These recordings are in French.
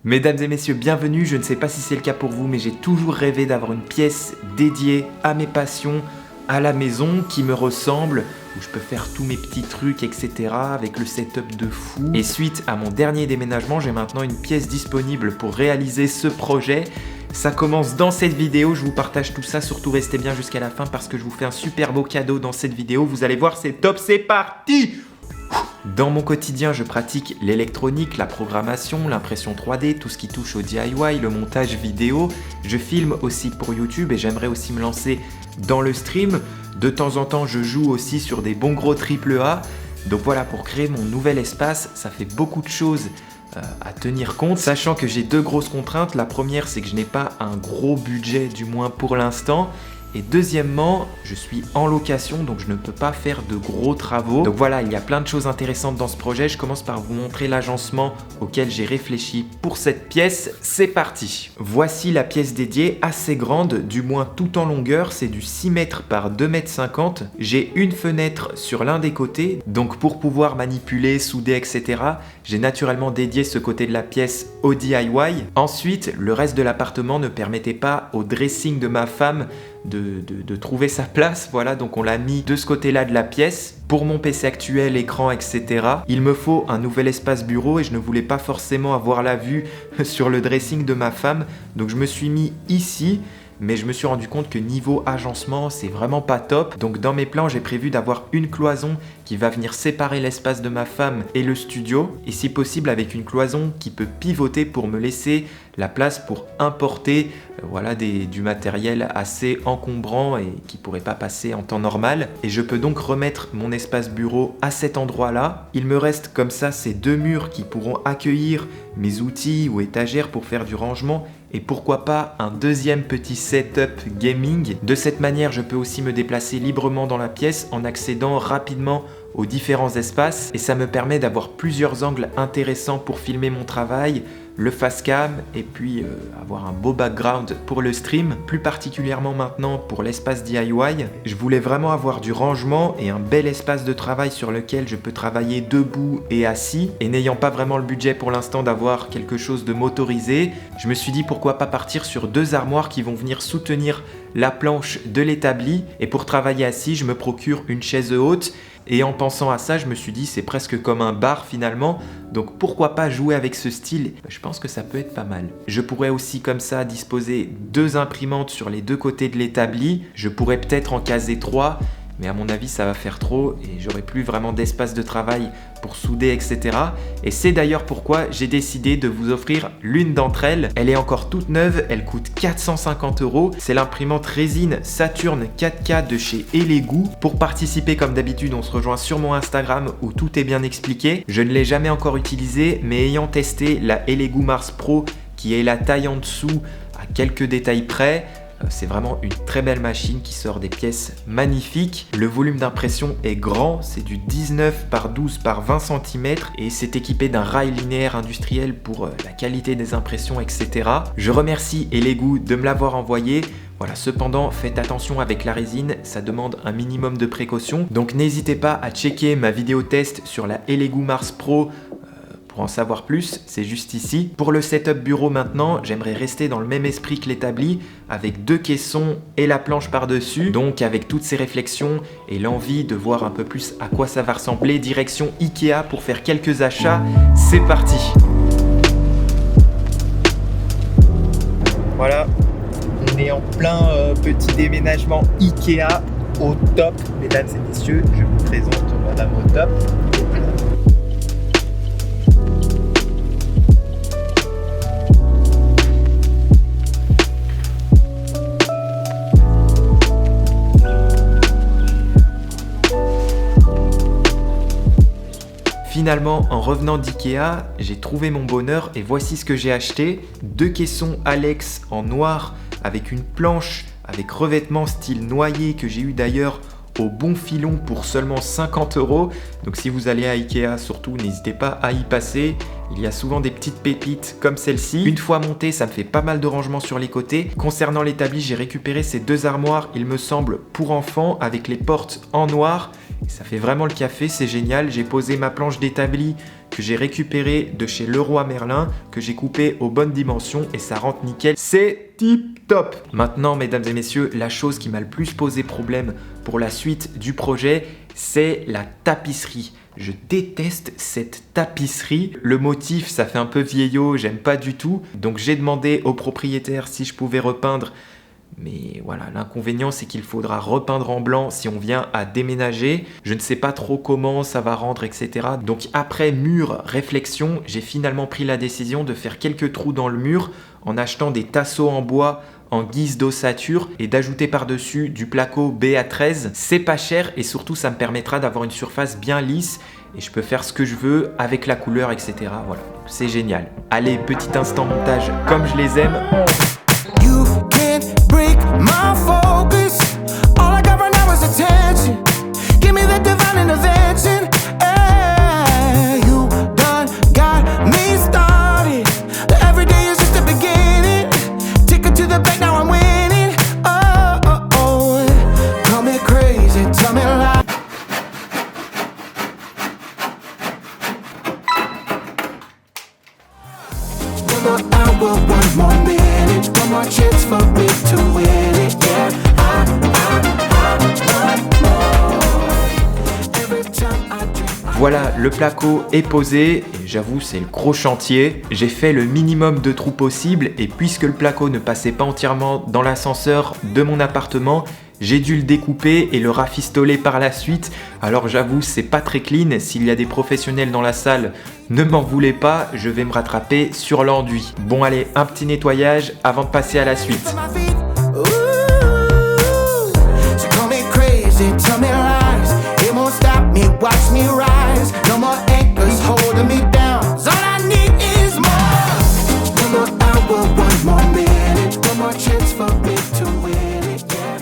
Mesdames et messieurs, bienvenue. Je ne sais pas si c'est le cas pour vous, mais j'ai toujours rêvé d'avoir une pièce dédiée à mes passions, à la maison, qui me ressemble, où je peux faire tous mes petits trucs, etc. avec le setup de fou. Et suite à mon dernier déménagement, j'ai maintenant une pièce disponible pour réaliser ce projet. Ça commence dans cette vidéo, je vous partage tout ça, surtout restez bien jusqu'à la fin parce que je vous fais un super beau cadeau dans cette vidéo. Vous allez voir, c'est top, c'est parti! Dans mon quotidien, je pratique l'électronique, la programmation, l'impression 3D, tout ce qui touche au DIY, le montage vidéo. Je filme aussi pour YouTube et j'aimerais aussi me lancer dans le stream. De temps en temps, je joue aussi sur des bons gros AAA. Donc voilà, pour créer mon nouvel espace, ça fait beaucoup de choses à tenir compte, sachant que j'ai deux grosses contraintes. La première, c'est que je n'ai pas un gros budget, du moins pour l'instant. Et deuxièmement, je suis en location, donc je ne peux pas faire de gros travaux. Donc voilà, il y a plein de choses intéressantes dans ce projet. Je commence par vous montrer l'agencement auquel j'ai réfléchi pour cette pièce. C'est parti! Voici la pièce dédiée, assez grande, du moins tout en longueur. C'est du 6 mètres par 2 mètres 50. J'ai une fenêtre sur l'un des côtés. Donc pour pouvoir manipuler, souder, etc., j'ai naturellement dédié ce côté de la pièce au DIY. Ensuite, le reste de l'appartement ne permettait pas au dressing de ma femme de trouver sa place, voilà, donc on l'a mis de ce côté-là de la pièce. Pour mon PC actuel, écran, etc., il me faut un nouvel espace bureau et je ne voulais pas forcément avoir la vue sur le dressing de ma femme, donc je me suis mis ici. Mais je me suis rendu compte que niveau agencement, c'est vraiment pas top. Donc dans mes plans, j'ai prévu d'avoir une cloison qui va venir séparer l'espace de ma femme et le studio. Et si possible avec une cloison qui peut pivoter pour me laisser la place pour importer du matériel assez encombrant et qui pourrait pas passer en temps normal. Et je peux donc remettre mon espace bureau à cet endroit-là. Il me reste comme ça ces deux murs qui pourront accueillir mes outils ou étagères pour faire du rangement. Et pourquoi pas un deuxième petit setup gaming. De cette manière, je peux aussi me déplacer librement dans la pièce en accédant rapidement aux différents espaces. Et ça me permet d'avoir plusieurs angles intéressants pour filmer mon travail, le facecam et puis avoir un beau background pour le stream. Plus particulièrement maintenant pour l'espace DIY. Je voulais vraiment avoir du rangement et un bel espace de travail sur lequel je peux travailler debout et assis. Et n'ayant pas vraiment le budget pour l'instant d'avoir quelque chose de motorisé, je me suis dit pourquoi pas partir sur deux armoires qui vont venir soutenir la planche de l'établi. Et pour travailler assis, je me procure une chaise haute. Et en pensant à ça, je me suis dit c'est presque comme un bar finalement, donc pourquoi pas jouer avec ce style? Je pense que ça peut être pas mal. Je pourrais aussi comme ça disposer deux imprimantes sur les deux côtés de l'établi. Je pourrais peut-être en caser trois, mais à mon avis ça va faire trop et j'aurai plus vraiment d'espace de travail pour souder, etc. Et c'est d'ailleurs pourquoi j'ai décidé de vous offrir l'une d'entre elles. Elle est encore toute neuve, elle coûte 450 €. C'est l'imprimante résine Saturn 4K de chez Elegoo. Pour participer, comme d'habitude, on se rejoint sur mon Instagram où tout est bien expliqué. Je ne l'ai jamais encore utilisée, mais ayant testé la Elegoo Mars Pro, qui est la taille en dessous à quelques détails près, c'est vraiment une très belle machine qui sort des pièces magnifiques. Le volume d'impression est grand, c'est du 19 par 12 par 20 cm et c'est équipé d'un rail linéaire industriel pour la qualité des impressions, etc. Je remercie Elegoo de me l'avoir envoyé. Voilà, cependant, faites attention avec la résine, ça demande un minimum de précaution. Donc n'hésitez pas à checker ma vidéo test sur la Elegoo Mars Pro pour en savoir plus, c'est juste ici. Pour le setup bureau maintenant, j'aimerais rester dans le même esprit que l'établi, avec deux caissons et la planche par-dessus. Donc avec toutes ces réflexions et l'envie de voir un peu plus à quoi ça va ressembler, direction Ikea pour faire quelques achats, c'est parti! Voilà, on est en plein petit déménagement Ikea au top. Mesdames et messieurs, je vous présente madame au top. Finalement, en revenant d'Ikea, j'ai trouvé mon bonheur et voici ce que j'ai acheté. Deux caissons Alex en noir avec une planche avec revêtement style noyer que j'ai eu d'ailleurs au bon filon pour seulement 50 €. Donc si vous allez à Ikea, surtout n'hésitez pas à y passer. Il y a souvent des petites pépites comme celle-ci. Une fois montée, ça me fait pas mal de rangement sur les côtés. Concernant l'établi, j'ai récupéré ces deux armoires, il me semble, pour enfants avec les portes en noir. Ça fait vraiment le café, c'est génial. J'ai posé ma planche d'établi que j'ai récupéré de chez Leroy Merlin, que j'ai coupé aux bonnes dimensions et ça rentre nickel. C'est tip top. Maintenant, mesdames et messieurs, la chose qui m'a le plus posé problème pour la suite du projet, c'est la tapisserie. Je déteste cette tapisserie. Le motif, ça fait un peu vieillot, j'aime pas du tout. Donc j'ai demandé au propriétaire si je pouvais repeindre. Mais voilà, l'inconvénient, c'est qu'il faudra repeindre en blanc si on vient à déménager. Je ne sais pas trop comment ça va rendre, etc. Donc après mûre réflexion, j'ai finalement pris la décision de faire quelques trous dans le mur en achetant des tasseaux en bois en guise d'ossature et d'ajouter par-dessus du placo BA13. C'est pas cher et surtout ça me permettra d'avoir une surface bien lisse et je peux faire ce que je veux avec la couleur, etc. Voilà, c'est génial. Allez, petit instant montage comme je les aime. You can't break my focus. All I got right now is attention. Give me that divine intervention. Hey, you done got me started. Every day is just the beginning. Ticket to the bank, now I'm winning. Oh, oh, oh. Call me crazy, tell me lie. One more hour, one more minute, one more chance for me to win it. Yeah, I want more. Every time I dream. Voilà, le placo est posé et j'avoue c'est le gros chantier. J'ai fait le minimum de trous possible et puisque le placo ne passait pas entièrement dans l'ascenseur de mon appartement, j'ai dû le découper et le rafistoler par la suite. Alors j'avoue c'est pas très clean, s'il y a des professionnels dans la salle, ne m'en voulez pas, je vais me rattraper sur l'enduit. Bon allez, un petit nettoyage avant de passer à la suite. For my feet. Ooh, so call me crazy, tell me lies. It won't stop me, watch me rise. No more anchors holding me down. 'Cause all I need is more. One more hour, one more minute, one more chance for me to win it. Yeah.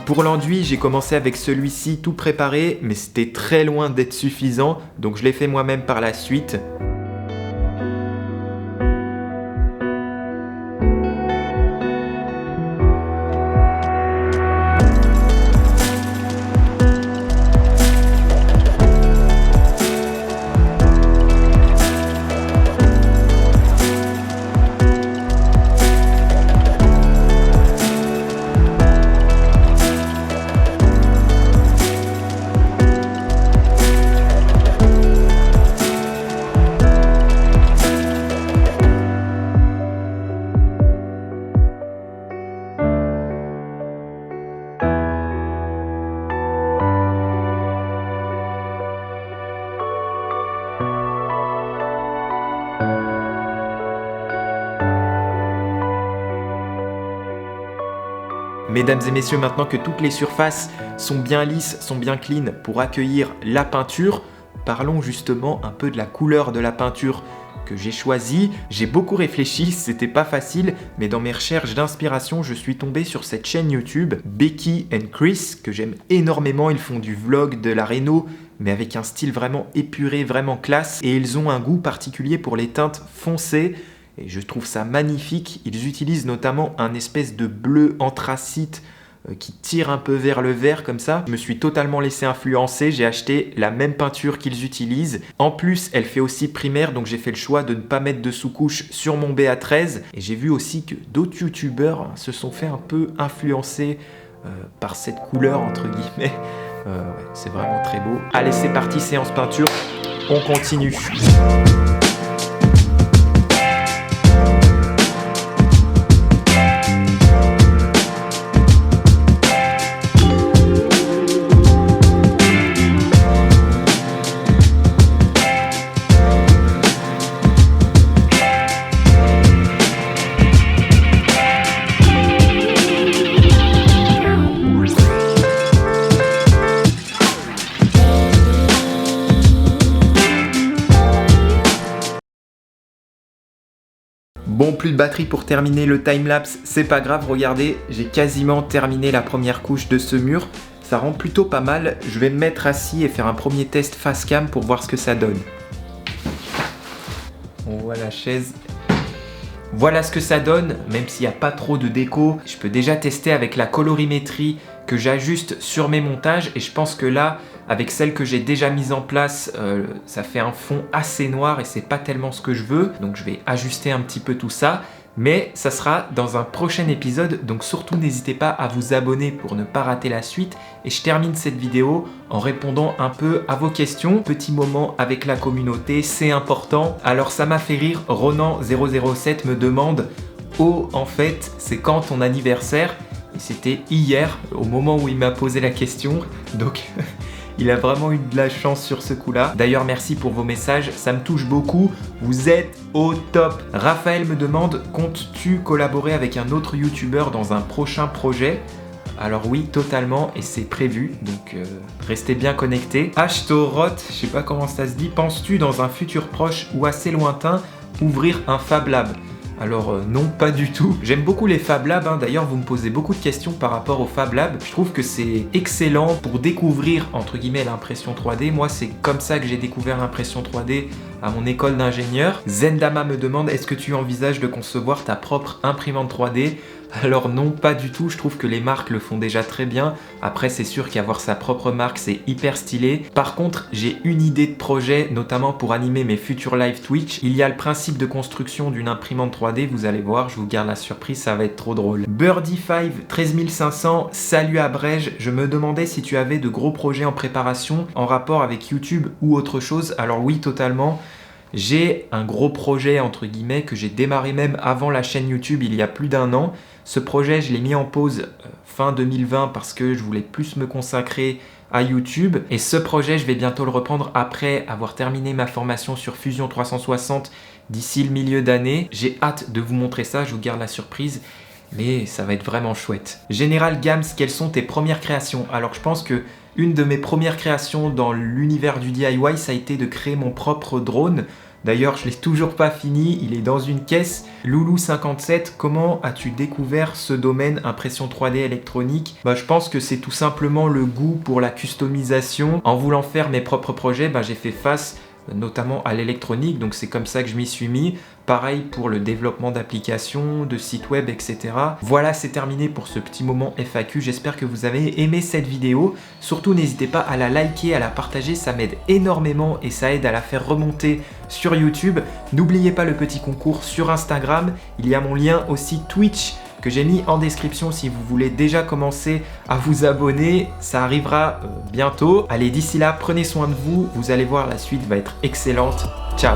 Pour l'enduit, j'ai commencé avec celui-ci tout préparé, mais c'était très loin d'être suffisant, donc je l'ai fait moi-même par la suite. Mesdames et messieurs, maintenant que toutes les surfaces sont bien lisses, sont bien clean pour accueillir la peinture, parlons justement un peu de la couleur de la peinture que j'ai choisie. J'ai beaucoup réfléchi, c'était pas facile, mais dans mes recherches d'inspiration, je suis tombé sur cette chaîne YouTube, Becky and Chris, que j'aime énormément. Ils font du vlog, de la réno, mais avec un style vraiment épuré, vraiment classe, et ils ont un goût particulier pour les teintes foncées. Et je trouve ça magnifique. Ils utilisent notamment un espèce de bleu anthracite qui tire un peu vers le vert comme ça. Je me suis totalement laissé influencer. J'ai acheté la même peinture qu'ils utilisent. En plus, elle fait aussi primaire, donc j'ai fait le choix de ne pas mettre de sous-couche sur mon BA13. Et j'ai vu aussi que d'autres youtubeurs se sont fait un peu influencer par cette couleur, entre guillemets. Ouais, c'est vraiment très beau. Allez, c'est parti, séance peinture. On continue. Bon, plus de batterie pour terminer le timelapse, c'est pas grave, regardez, j'ai quasiment terminé la première couche de ce mur. Ça rend plutôt pas mal, je vais me mettre assis et faire un premier test face cam pour voir ce que ça donne. On voit la chaise. Voilà ce que ça donne, même s'il n'y a pas trop de déco. Je peux déjà tester avec la colorimétrie que j'ajuste sur mes montages et je pense que là, avec celle que j'ai déjà mise en place, ça fait un fond assez noir et c'est pas tellement ce que je veux. Donc je vais ajuster un petit peu tout ça. Mais ça sera dans un prochain épisode, donc surtout n'hésitez pas à vous abonner pour ne pas rater la suite. Et je termine cette vidéo en répondant un peu à vos questions. Petit moment avec la communauté, c'est important. Alors ça m'a fait rire, Ronan007 me demande « Oh, en fait, c'est quand ton anniversaire ?» Et c'était hier, au moment où il m'a posé la question. Donc... il a vraiment eu de la chance sur ce coup-là. D'ailleurs, merci pour vos messages, ça me touche beaucoup. Vous êtes au top. Raphaël me demande, comptes-tu collaborer avec un autre youtubeur dans un prochain projet ? Alors oui, totalement, et c'est prévu, donc restez bien connectés. Ashtorot, je sais pas comment ça se dit, penses-tu dans un futur proche ou assez lointain ouvrir un Fab Lab ? Alors non, pas du tout. J'aime beaucoup les Fab Labs, hein. D'ailleurs vous me posez beaucoup de questions par rapport aux Fab Labs. Je trouve que c'est excellent pour découvrir entre guillemets l'impression 3D. Moi c'est comme ça que j'ai découvert l'impression 3D à mon école d'ingénieur. Zendama me demande, est-ce que tu envisages de concevoir ta propre imprimante 3D ? Alors non, pas du tout, je trouve que les marques le font déjà très bien. Après c'est sûr qu'avoir sa propre marque c'est hyper stylé. Par contre j'ai une idée de projet, notamment pour animer mes futurs live Twitch. Il y a le principe de construction d'une imprimante 3D, vous allez voir, je vous garde la surprise, ça va être trop drôle. Birdie5 13500, salut à Brège, je me demandais si tu avais de gros projets en préparation en rapport avec YouTube ou autre chose. Alors oui, totalement. J'ai un gros projet entre guillemets que j'ai démarré même avant la chaîne YouTube il y a plus d'1 an. Ce projet je l'ai mis en pause fin 2020 parce que je voulais plus me consacrer à YouTube. Et ce projet je vais bientôt le reprendre après avoir terminé ma formation sur Fusion 360 d'ici le milieu d'année. J'ai hâte de vous montrer ça, je vous garde la surprise. Mais ça va être vraiment chouette. Général Gams, quelles sont tes premières créations ? Alors je pense que une de mes premières créations dans l'univers du DIY, ça a été de créer mon propre drone. D'ailleurs, je ne l'ai toujours pas fini, il est dans une caisse. Loulou57, comment as-tu découvert ce domaine impression 3D électronique ? Je pense que c'est tout simplement le goût pour la customisation. En voulant faire mes propres projets, j'ai fait face notamment à l'électronique, donc c'est comme ça que je m'y suis mis. Pareil pour le développement d'applications, de sites web, etc. Voilà, c'est terminé pour ce petit moment FAQ. J'espère que vous avez aimé cette vidéo. Surtout, n'hésitez pas à la liker, à la partager, ça m'aide énormément et ça aide à la faire remonter sur YouTube. N'oubliez pas le petit concours sur Instagram. Il y a mon lien aussi Twitch que j'ai mis en description si vous voulez déjà commencer à vous abonner. Ça arrivera bientôt. Allez, d'ici là, prenez soin de vous. Vous allez voir, la suite va être excellente. Ciao!